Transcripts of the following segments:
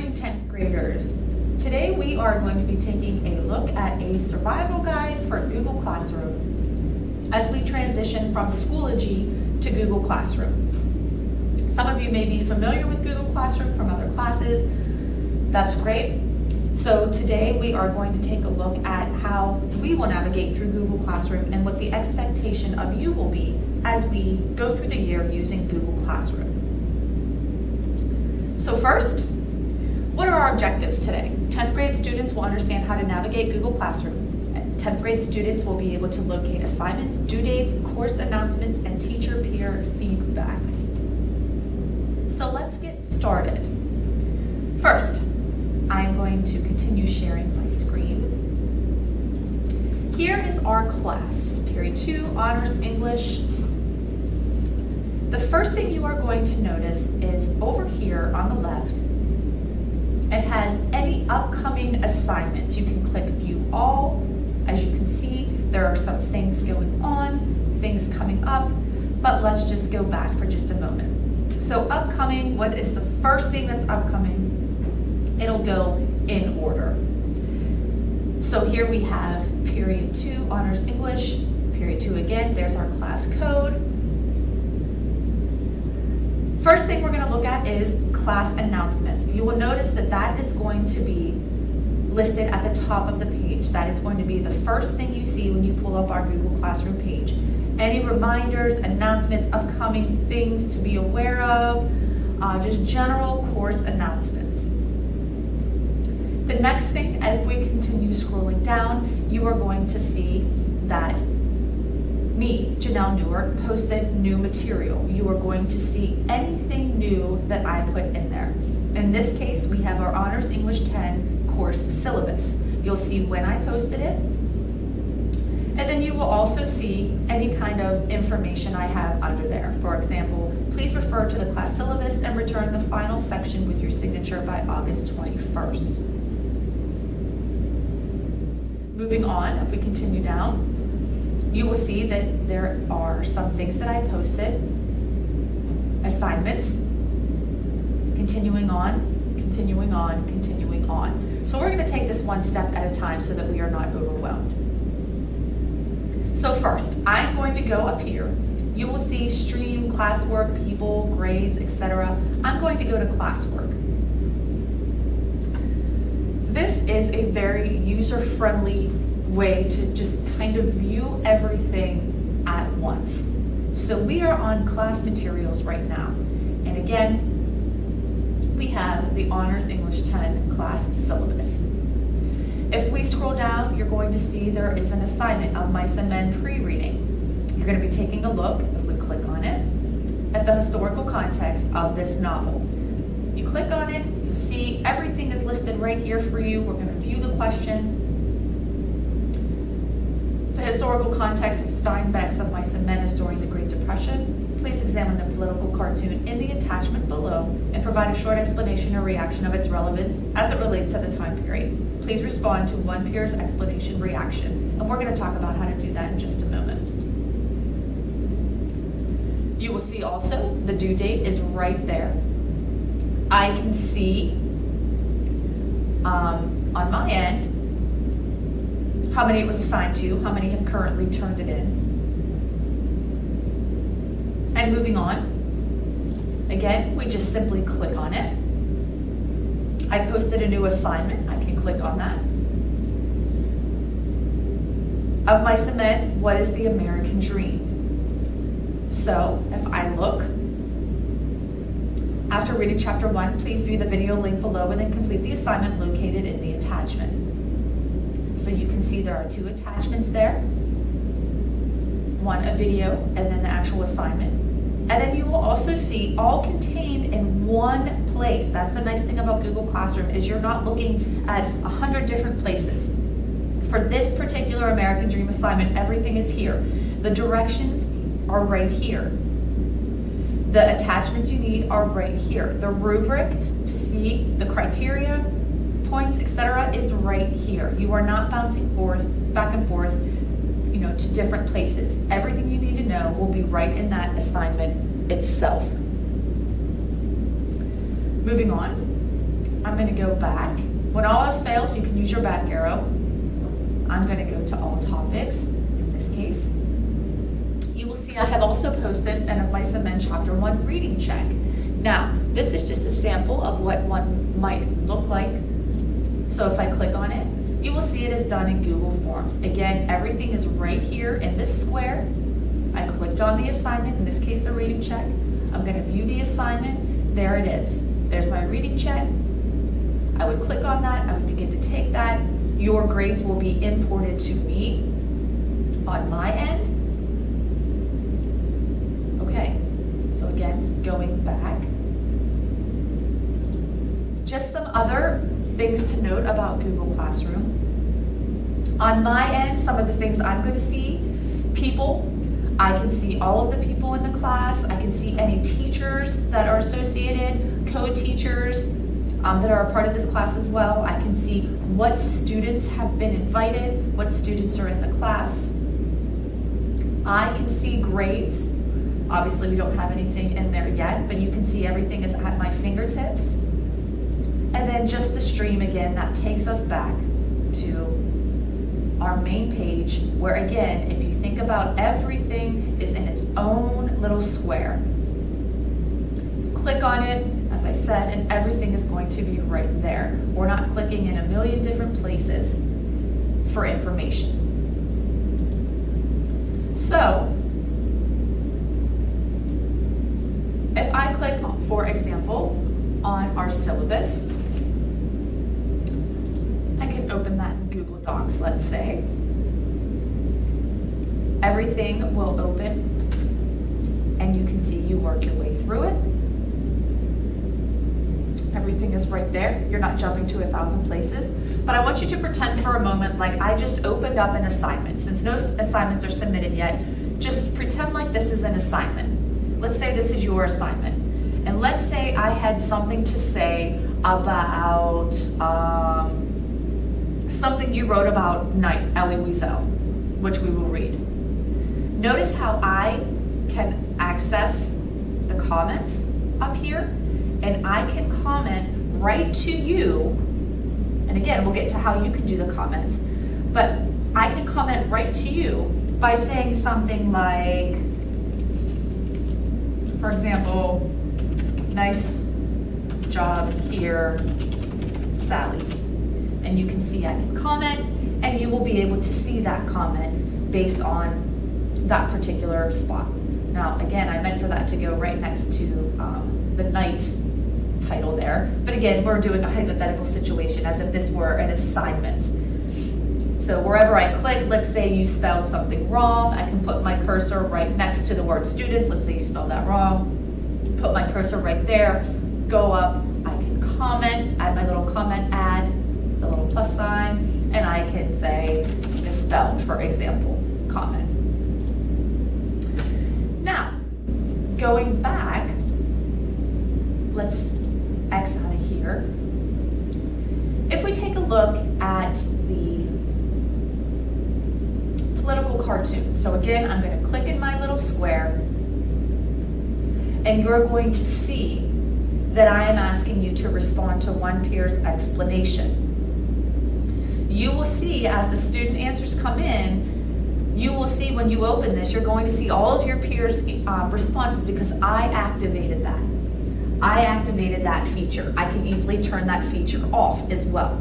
morning, 10th graders. Today we are going to be taking a look at a survival guide for Google Classroom as we transition from Schoology to Google Classroom. Some of you may be familiar with Google Classroom from other classes. That's great. So today we are going to take a look at how we will navigate through Google Classroom and what the expectation of you will be as we go through the year using Google Classroom. So first, what are our objectives today? 10th grade students will understand how to navigate Google Classroom. 10th grade students will be able to locate assignments, due dates, course announcements, and teacher peer feedback. So let's get started. First, I'm going to continue sharing my screen. Here is our class, Period 2, Honors English. The first thing you are going to notice is over here on the left, it has any upcoming assignments. You can click View All. As you can see, there are some things going on, things coming up, but let's just go back for just a moment. So upcoming, what is the first thing that's upcoming? It'll go in order. So here we have Period 2, Honors English, Period 2 again, there's our class code. First thing we're going to look at is class announcements. You will notice that that is going to be listed at the top of the page. That is going to be the first thing you see when you pull up our Google Classroom page. Any reminders, announcements, upcoming things to be aware of, just general course announcements. The next thing, as we continue scrolling down, you are going to see that me, Janelle Newark, posted new material. You are going to see anything new that I put in there. In this case, we have our Honors English 10 course syllabus. You'll see when I posted it, and then you will also see any kind of information I have under there. For example, please refer to the class syllabus and return the final section with your signature by August 21st. Moving on, if we continue down, you will see that there are some things that I posted, assignments, continuing on, continuing on, continuing on. So we're going to take this one step at a time so that we are not overwhelmed. So first, I'm going to go up here. You will see stream, classwork, people, grades, etc. I'm going to go to classwork. This is a very user-friendly way to just kind of view everything at once. So we are on class materials right now. And again, we have the Honors English 10 class syllabus. If we scroll down, you're going to see there is an assignment of Mice and Men pre-reading. You're going to be taking a look, if we click on it, at the historical context of this novel. You click on it, you'll see everything is listed right here for you. We're going to view the question. The historical context of Steinbeck's Of Mice and Men is during the Great Depression. Please examine the political cartoon in the attachment below and provide a short explanation or reaction of its relevance as it relates to the time period. Please respond to one peer's explanation reaction. And we're going to talk about how to do that in just a moment. You will see also the due date is right there. I can see on my end how many it was assigned to, how many have currently turned it in. And moving on, again, we just simply click on it. I posted a new assignment, I can click on that. Of Mice and Men, what is the American dream? So if I look, after reading chapter 1, please view the video link below and then complete the assignment located in the attachment. So you can see there are two attachments there. One, a video, and then the actual assignment. And then you will also see all contained in one place. That's the nice thing about Google Classroom is you're not looking at 100 different places. For this particular American Dream assignment, everything is here. The directions are right here. The attachments you need are right here. The rubric to see the criteria, points, etc. is right here. You are not bouncing back and forth, to different places. Everything you need to know will be right in that assignment itself. Moving on, I'm going to go back. When all else fails, you can use your back arrow. I'm going to go to all topics in this case. You will see I have also posted an Advice and Men Chapter 1 reading check. Now, this is just a sample of what one might look like. So if I click on it, you will see it is done in Google Forms. Again, everything is right here in this square. I clicked on the assignment, in this case the reading check. I'm going to view the assignment. There it is. There's my reading check. I would click on that. I would begin to take that. Your grades will be imported to me on my end. Okay, so again, going back. Just some other things to note about Google Classroom. On my end, some of the things I'm going to see, people. I can see all of the people in the class. I can see any teachers that are associated, co-teachers that are a part of this class as well. I can see what students have been invited, what students are in the class. I can see grades. Obviously, we don't have anything in there yet, but you can see everything is at my fingertips. And then just the stream again, that takes us back to our main page, where again, if you think about everything is in its own little square. Click on it, as I said, and everything is going to be right there. We're not clicking in a million different places for information. So, if I click, for example, on our syllabus, I can open that in Google Docs, let's say. Everything will open, and you can see you work your way through it. Everything is right there. You're not jumping to 1,000 places. But I want you to pretend for a moment like I just opened up an assignment. Since no assignments are submitted yet, just pretend like this is an assignment. Let's say this is your assignment. And let's say I had something to say about something you wrote about Night, Elie Wiesel, which we will read. Notice how I can access the comments up here, and I can comment right to you. And again, we'll get to how you can do the comments, but I can comment right to you by saying something like, for example, nice job here, Sally. And you can see I can comment, and you will be able to see that comment based on that particular spot. Now, again, I meant for that to go right next to the night title there. But again, we're doing a hypothetical situation as if this were an assignment. So wherever I click, let's say you spelled something wrong, I can put my cursor right next to the word students. Let's say you spelled that wrong. Put my cursor right there, go up, I can comment, add my little comment add, the little plus sign, and I can say misspelled, for example, comment. Now, going back, let's X out of here. If we take a look at the political cartoon, so again, I'm going to click in my little square, and you're going to see that I am asking you to respond to one peer's explanation. You will see as the student answers come in, you will see when you open this, you're going to see all of your peers' responses because I activated that. I activated that feature. I can easily turn that feature off as well,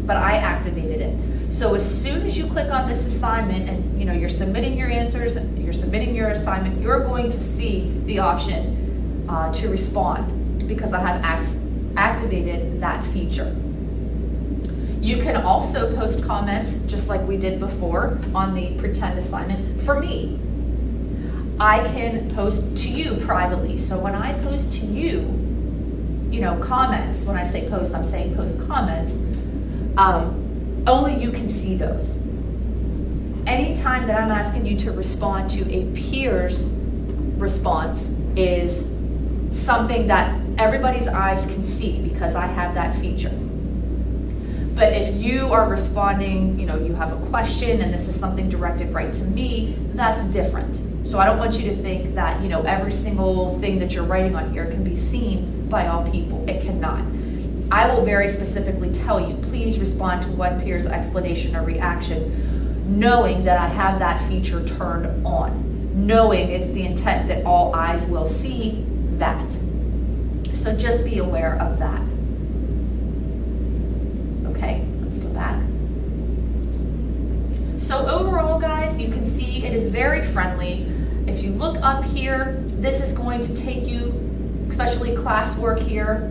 but I activated it. So as soon as you click on this assignment and you're submitting your answers, you're submitting your assignment, you're going to see the option to respond because I have activated that feature. You can also post comments just like we did before on the pretend assignment. For me, I can post to you privately. So when I post to you, comments, when I say post, I'm saying post comments, only you can see those. Anytime that I'm asking you to respond to a peer's response is something that everybody's eyes can see because I have that feature. But if you are responding, you have a question and this is something directed right to me, that's different. So I don't want you to think that, every single thing that you're writing on here can be seen by all people. It cannot. I will very specifically tell you, please respond to one peer's explanation or reaction, knowing that I have that feature turned on, knowing it's the intent that all eyes will see that. So just be aware of that. Okay, let's go back. So overall, guys, you can see it is very friendly. If you look up here, this is going to take you, especially classwork here,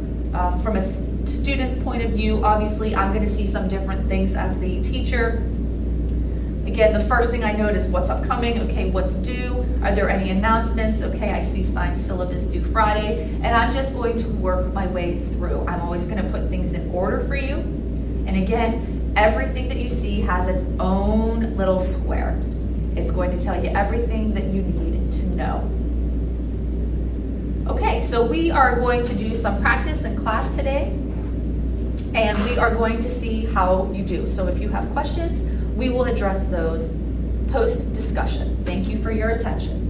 from a student's point of view. Obviously, I'm going to see some different things as the teacher. Again, the first thing I notice, what's upcoming, okay, what's due, are there any announcements, okay, I see signed syllabus due Friday, and I'm just going to work my way through. I'm always going to put things in order for you. And again, everything that you see has its own little square. It's going to tell you everything that you need to know. Okay, so we are going to do some practice in class today, and we are going to see how you do. So if you have questions, we will address those post-discussion. Thank you for your attention.